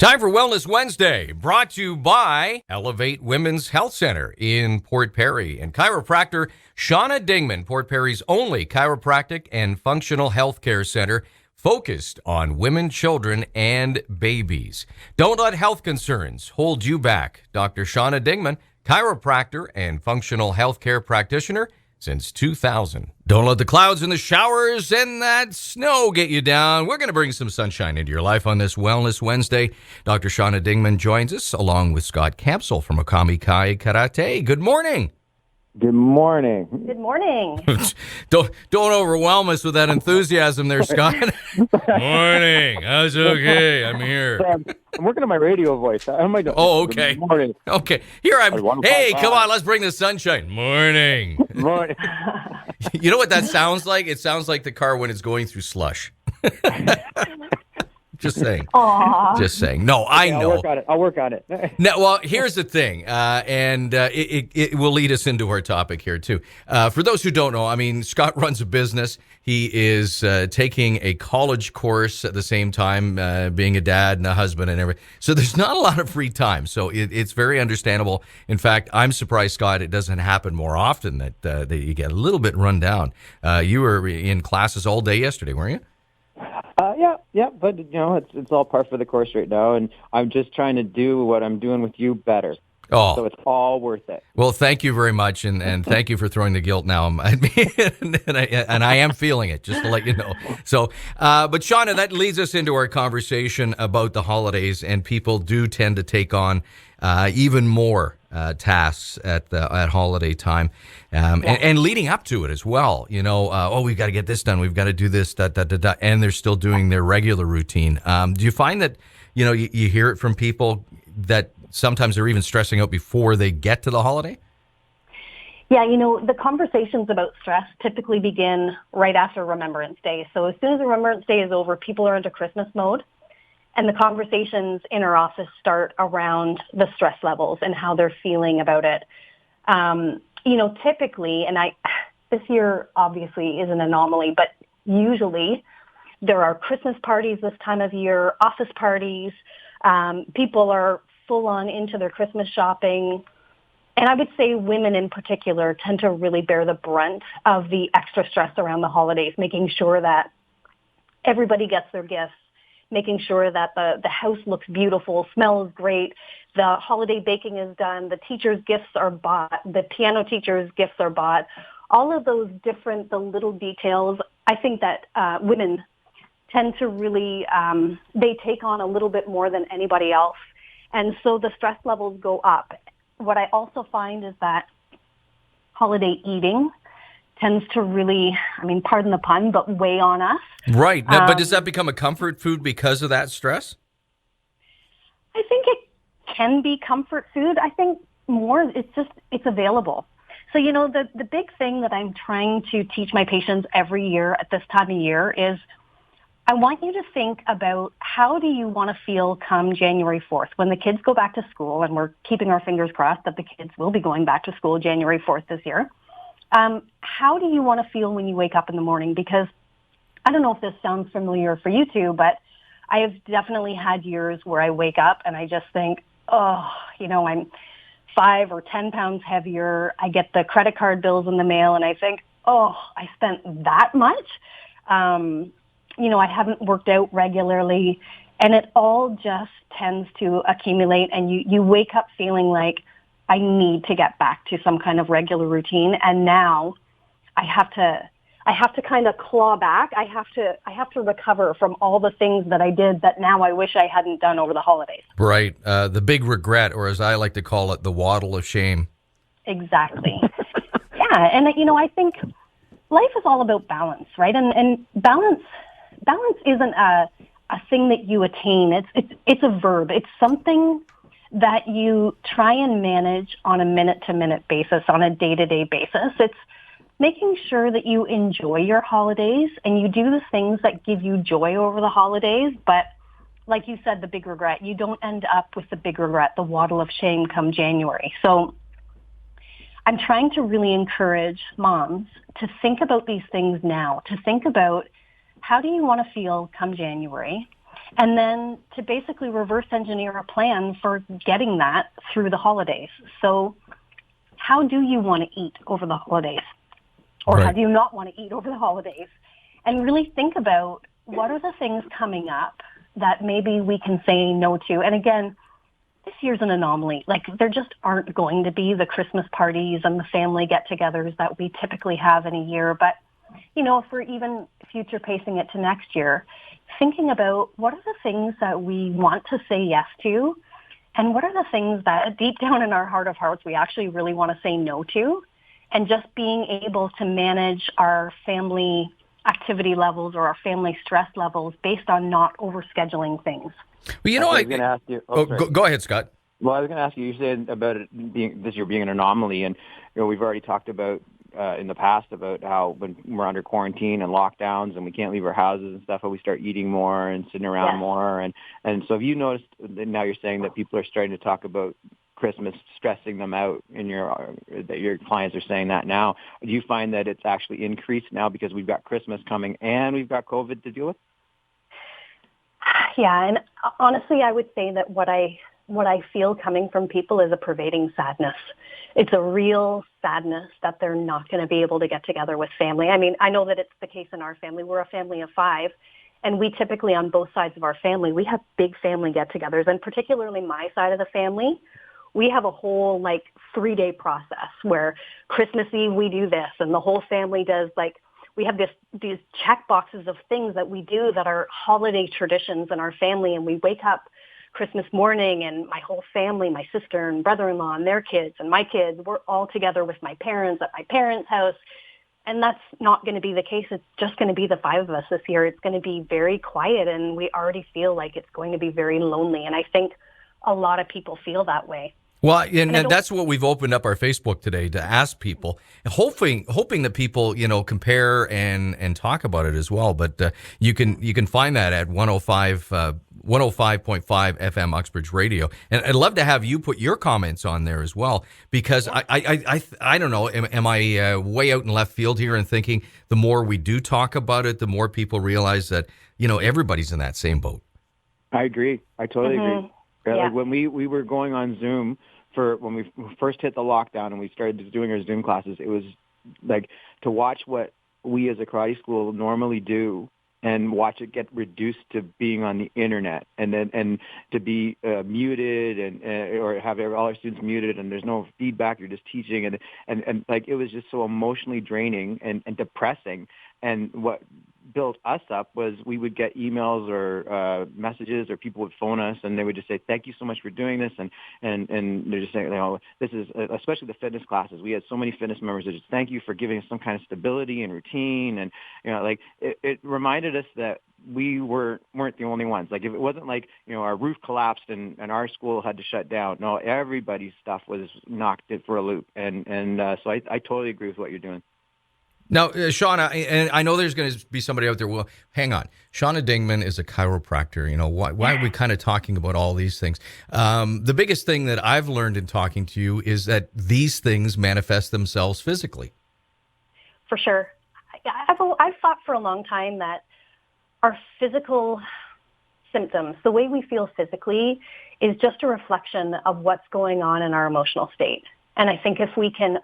Time for Wellness Wednesday, brought to you by Elevate Women's Health Center in Port Perry and chiropractor Shawna Dingman, Port Perry's only chiropractic and functional health care center focused on women, children, and babies. Don't let health concerns hold you back. Dr. Shawna Dingman, chiropractor and functional health care practitioner since 2000. Don't let the clouds and the showers and that snow get you down. We're going to bring some sunshine into your life on this Wellness Wednesday. Dr. Shawna Dingman joins us along with Scott Campsall from Okami Kai Karate. Good morning. Good morning. Good morning. Don't overwhelm us with that enthusiasm there, Scott. Morning. That's okay. I'm here. I'm working on my radio voice. Oh, okay. Good morning. Okay. Here I'm. Hey, come on. Let's bring the sunshine. Morning. Morning. You know what that sounds like? It sounds like the car when it's going through slush. Just saying. Aww. Just saying. No, I know. I'll work on it. Now, well, here's the thing, and it will lead us into our topic here, too. For those who don't know, I mean, Scott runs a business. He is taking a college course at the same time, being a dad and a husband and everything. So there's not a lot of free time. So it's very understandable. In fact, I'm surprised, Scott, it doesn't happen more often that you get a little bit run down. You were in classes all day yesterday, weren't you? Yeah, but it's all par for the course right now, and I'm just trying to do what I'm doing with you better. Oh, so it's all worth it. Well, thank you very much, and thank you for throwing the guilt now. and I am feeling it, just to let you know. So, but Shawna, that leads us into our conversation about the holidays, and people do tend to take on even more tasks at holiday time, and leading up to it as well. We've got to get this done. We've got to do this, and they're still doing their regular routine. Do you find that, you hear it from people that sometimes they're even stressing out before they get to the holiday? Yeah, the conversations about stress typically begin right after Remembrance Day. So as soon as Remembrance Day is over, people are into Christmas mode. And the conversations in our office start around the stress levels and how they're feeling about it. Typically, and this year obviously is an anomaly, but usually there are Christmas parties this time of year, office parties. People are full on into their Christmas shopping. And I would say women in particular tend to really bear the brunt of the extra stress around the holidays, making sure that everybody gets their gifts, making sure that the house looks beautiful, smells great, the holiday baking is done, the teachers' gifts are bought, the piano teachers' gifts are bought. All of those the little details, I think that women tend to really, they take on a little bit more than anybody else. And so the stress levels go up. What I also find is that holiday eating tends to really, pardon the pun, but weigh on us. Right. But does that become a comfort food because of that stress? I think it can be comfort food. I think more, it's available. So, the big thing that I'm trying to teach my patients every year at this time of year is I want you to think about how do you want to feel come January 4th when the kids go back to school, and we're keeping our fingers crossed that the kids will be going back to school January 4th this year. How do you want to feel when you wake up in the morning? Because I don't know if this sounds familiar for you two, but I have definitely had years where I wake up and I just think, I'm 5 or 10 pounds heavier. I get the credit card bills in the mail and I think, I spent that much. I haven't worked out regularly, and it all just tends to accumulate, and you wake up feeling like I need to get back to some kind of regular routine, and now I have to kind of claw back. I have to recover from all the things that I did that now I wish I hadn't done over the holidays. Right. The big regret, or as I like to call it, the waddle of shame. Exactly. Yeah. And, I think life is all about balance, right? And balance isn't a thing that you attain. It's a verb. It's something that you try and manage on a minute-to-minute basis, on a day-to-day basis. It's making sure that you enjoy your holidays and you do the things that give you joy over the holidays. But like you said, the big regret, you don't end up with the big regret, the waddle of shame come January. So I'm trying to really encourage moms to think about these things now, to think about how do you want to feel come January? And then to basically reverse engineer a plan for getting that through the holidays. So how do you want to eat over the holidays? Or Right. how do you not want to eat over the holidays? And really think about what are the things coming up that maybe we can say no to. And again, this year's an anomaly. Like, there just aren't going to be the Christmas parties and the family get-togethers that we typically have in a year. But, you know, if we're even future pacing it to next year, thinking about what are the things that we want to say yes to, and what are the things that deep down in our heart of hearts we actually really want to say no to, and just being able to manage our family activity levels or our family stress levels based on not overscheduling things. Well, you know, I was going to ask you. go ahead, Scott. Well, I was going to ask you. You said about it being this year being an anomaly, and we've already talked about in the past about how when we're under quarantine and lockdowns and we can't leave our houses and stuff, how we start eating more and sitting around more, and so have you noticed? Now you're saying that people are starting to talk about Christmas stressing them out, that your clients are saying that now. Do you find that it's actually increased now because we've got Christmas coming and we've got COVID to deal with? Yeah, and honestly, I would say that what I feel coming from people is a pervading sadness. It's a real sadness that they're not going to be able to get together with family. I mean, I know that it's the case in our family. We're a family of 5, and we typically, on both sides of our family, we have big family get-togethers, and particularly my side of the family, we have a whole 3-day process where Christmas Eve we do this, and the whole family does we have these check boxes of things that we do that are holiday traditions in our family, and we wake up Christmas morning and my whole family, my sister and brother-in-law and their kids and my kids, we're all together with my parents at my parents' house. And that's not going to be the case. It's just going to be the 5 of us this year. It's going to be very quiet, and we already feel like it's going to be very lonely. And I think a lot of people feel that way. Well, and that's what we've opened up our Facebook today to ask people, hoping that people, compare and talk about it as well. But you can find that at 105.5 FM Uxbridge Radio. And I'd love to have you put your comments on there as well, because I don't know, am I way out in left field here and thinking the more we do talk about it, the more people realize that, everybody's in that same boat. I agree. I totally agree. Yeah. Like when we were going on Zoom when we first hit the lockdown and we started doing our Zoom classes, it was like to watch what we as a karate school normally do and watch it get reduced to being on the internet and to be muted or have all our students muted and there's no feedback, you're just teaching and like it was just so emotionally draining and depressing. And what built us up was we would get emails or messages, or people would phone us and they would just say, "Thank you so much for doing this," and they're just saying, this is especially the fitness classes. We had so many fitness members that just thank you for giving us some kind of stability and routine, and it reminded us that we weren't the only ones. Like if it wasn't like our roof collapsed and our school had to shut down. No, everybody's stuff was knocked it for a loop, and so I totally agree with what you're doing. Now, Shawna, and I know there's going to be somebody out there. Well, hang on. Shawna Dingman is a chiropractor. Why are we kind of talking about all these things? The biggest thing that I've learned in talking to you is that these things manifest themselves physically. For sure. I've thought for a long time that our physical symptoms, the way we feel physically, is just a reflection of what's going on in our emotional state. And I think if we can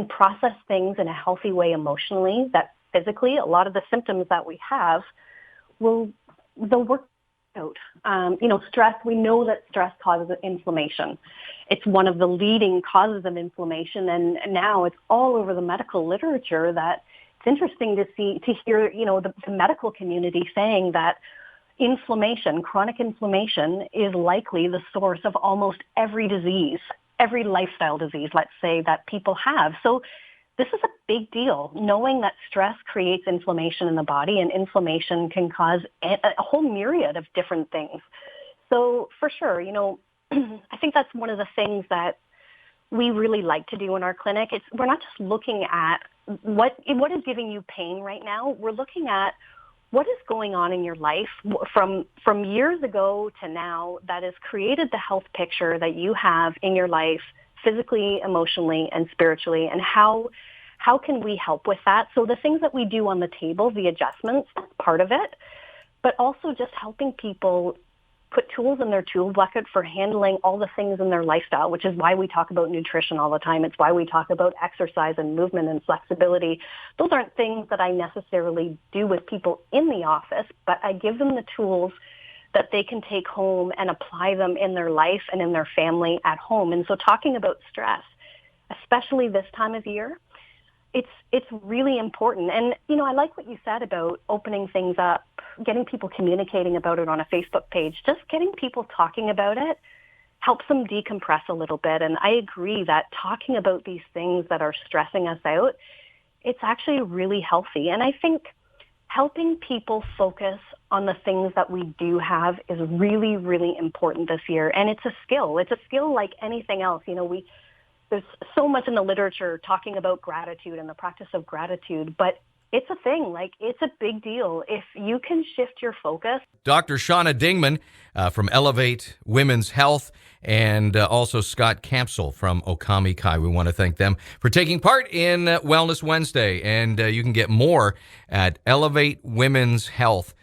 process things in a healthy way emotionally, that physically, a lot of the symptoms that we have they'll work out. Stress, we know that stress causes inflammation. It's one of the leading causes of inflammation, and now it's all over the medical literature that it's interesting to hear, the medical community saying that inflammation, chronic inflammation, is likely the source of almost every disease, every lifestyle disease, let's say, that people have. So this is a big deal, knowing that stress creates inflammation in the body, and inflammation can cause a whole myriad of different things. So for sure, I think that's one of the things that we really like to do in our clinic. We're not just looking at what is giving you pain right now. We're looking at what is going on in your life from years ago to now that has created the health picture that you have in your life, physically, emotionally, and spiritually, and how can we help with that? So the things that we do on the table, the adjustments, that's part of it. but also just helping people put tools in their tool bucket for handling all the things in their lifestyle, which is why we talk about nutrition all the time. It's why we talk about exercise and movement and flexibility. Those aren't things that I necessarily do with people in the office, but I give them the tools that they can take home and apply them in their life and in their family at home. And so talking about stress, especially this time of year, it's really important. And, I like what you said about opening things up, getting people communicating about it on a Facebook page. Just getting people talking about it helps them decompress a little bit. And I agree that talking about these things that are stressing us out, it's actually really healthy. And I think helping people focus on the things that we do have is really, really important this year. And it's a skill. It's a skill like anything else. There's so much in the literature talking about gratitude and the practice of gratitude, but it's a thing. It's a big deal. If you can shift your focus. Dr. Shawna Dingman from Elevate Women's Health, and also Scott Campsall from Okami Kai. We want to thank them for taking part in Wellness Wednesday. And you can get more at elevatewomenshealth.ca.